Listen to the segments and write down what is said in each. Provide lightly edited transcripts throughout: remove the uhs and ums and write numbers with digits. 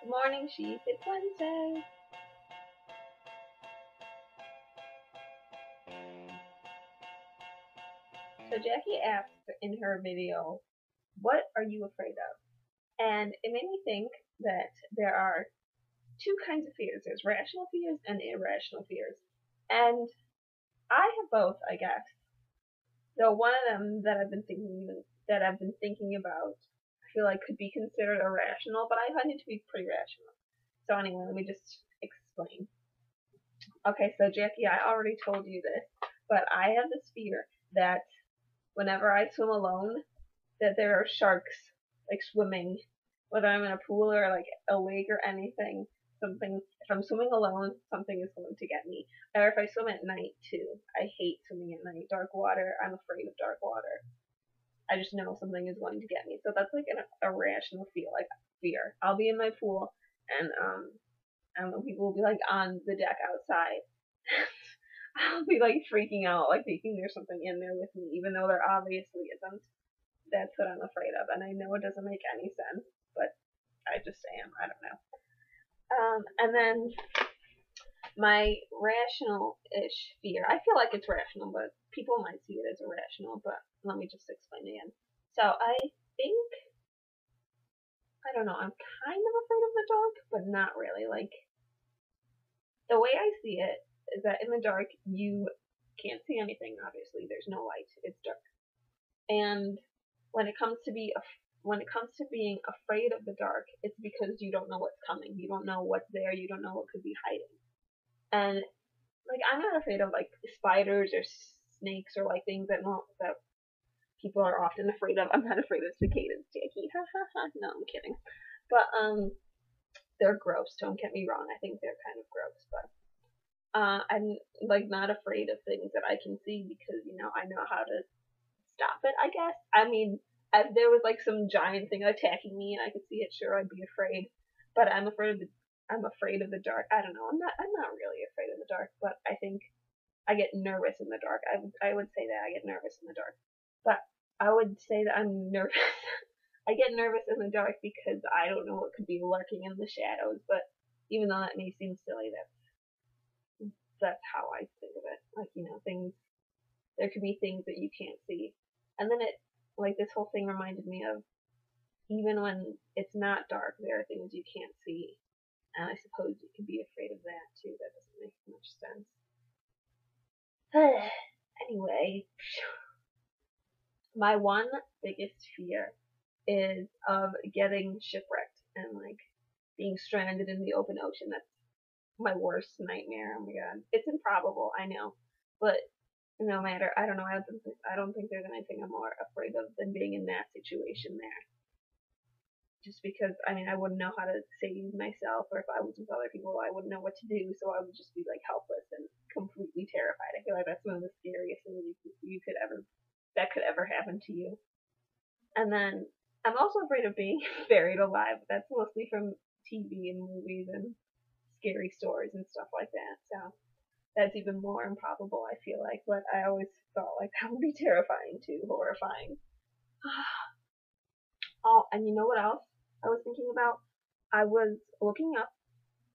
Good morning, sheep. It's Wednesday. So Jackie asked in her video, "What are you afraid of?" And it made me think that there are two kinds of fears. There's rational fears and irrational fears. And I have both, I guess. So one of them that I've been thinking about, I feel like could be considered irrational, but I find it to be pretty rational. So anyway, let me just explain. Okay, so Jackie, I already told you this, but I have this fear that whenever I swim alone, that there are sharks like swimming, whether I'm in a pool or like a lake or anything. Something, if I'm swimming alone, something is going to get me. Or if I swim at night too. I hate swimming at night. Dark water, I'm afraid of dark water. I just know something is going to get me. So that's like an irrational fear. I'll be in my pool and I don't know, people will be like on the deck outside. I'll be like freaking out, like thinking there's something in there with me, even though there obviously isn't. That's what I'm afraid of, and I know it doesn't make any sense, but I just am. I don't know. And then my rational-ish fear. I feel like it's rational, but people might see it as irrational. But let me just explain again. So I think I don't know. I'm kind of afraid of the dark, but not really. Like the way I see it is that in the dark you can't see anything. Obviously, there's no light. It's dark. And when it comes to being afraid of the dark, it's because you don't know what's coming. You don't know what's there. You don't know what could be hiding. And like I'm not afraid of like spiders or snakes or like things that people are often afraid of. I'm not afraid of cicadas, Jackie. Ha ha ha. No, I'm kidding. But they're gross. Don't get me wrong. I think they're kind of gross, but I'm like not afraid of things that I can see because I know how to stop it, I guess. I mean, if there was like some giant thing attacking me and I could see it, sure, I'd be afraid. But I'm afraid of the dark. I don't know. I'm not really afraid of the dark, but I think I get nervous in the dark. I would say that I get nervous in the dark. But I would say that I'm nervous. I get nervous in the dark because I don't know what could be lurking in the shadows. But even though that may seem silly, that's how I think of it. Like things there could be things that you can't see. And then this whole thing reminded me of even when it's not dark, there are things you can't see. And I suppose you could be afraid of that too. That doesn't make much sense. Anyway, my one biggest fear is of getting shipwrecked and like being stranded in the open ocean. That's my worst nightmare. Oh my god. It's improbable, I know. But no matter, I don't know, I don't think there's anything I'm more afraid of than being in that situation there. Just because, I mean, I wouldn't know how to save myself, or if I was with other people, I wouldn't know what to do, so I would just be like helpless and completely terrified. I feel like that's one of the scariest things that could ever happen to you. And then I'm also afraid of being buried alive. That's mostly from TV and movies and scary stories and stuff like that. So that's even more improbable, I feel like. But I always thought like that would be terrifying too, horrifying. Oh, and you know what else I was thinking about? I was looking up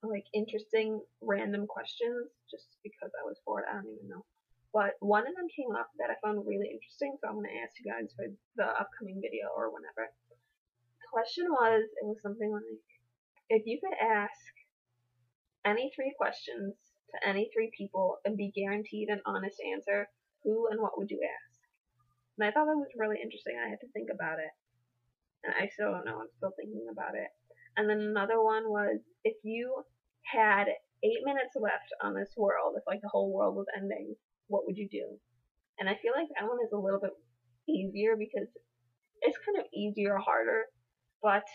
like interesting random questions just because I was bored. I don't even know. But one of them came up that I found really interesting, so I'm going to ask you guys for the upcoming video or whenever. The question was, it was something like, if you could ask any three questions to any three people and be guaranteed an honest answer, who and what would you ask? And I thought that was really interesting. I had to think about it. And I still don't know. I'm still thinking about it. And then another one was, if you had 8 minutes left on this world, if like the whole world was ending, what would you do? And I feel like that one is a little bit easier because it's kind of easier or harder, but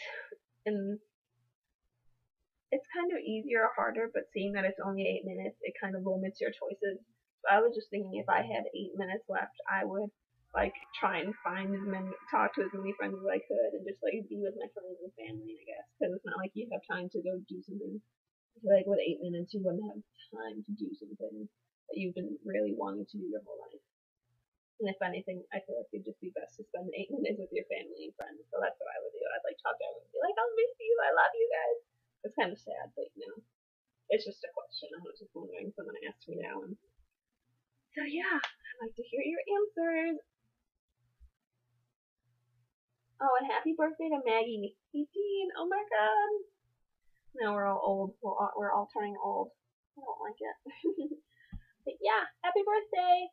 in it's kind of easier or harder, but seeing that it's only 8 minutes, it kind of limits your choices. So I was just thinking if I had 8 minutes left, I would like try and talk to as many friends as I could, and just like be with my friends and family, I guess, because it's not like you have time to go do something. I feel like with 8 minutes, you wouldn't have time to do something that you've been really wanting to do your whole life. And if anything, I feel like it'd just be best to spend 8 minutes with your family and friends. So that's what I would do. I'd like talk to everyone and be like, I'll miss you. I love you guys. kind of sad, but it's just a question. I was just wondering. Someone asked me that one. So yeah, I'd like to hear your answers. Oh, and happy birthday to Maggie 18. Oh my god. Now we're all old. We're all turning old. I don't like it. But yeah, happy birthday.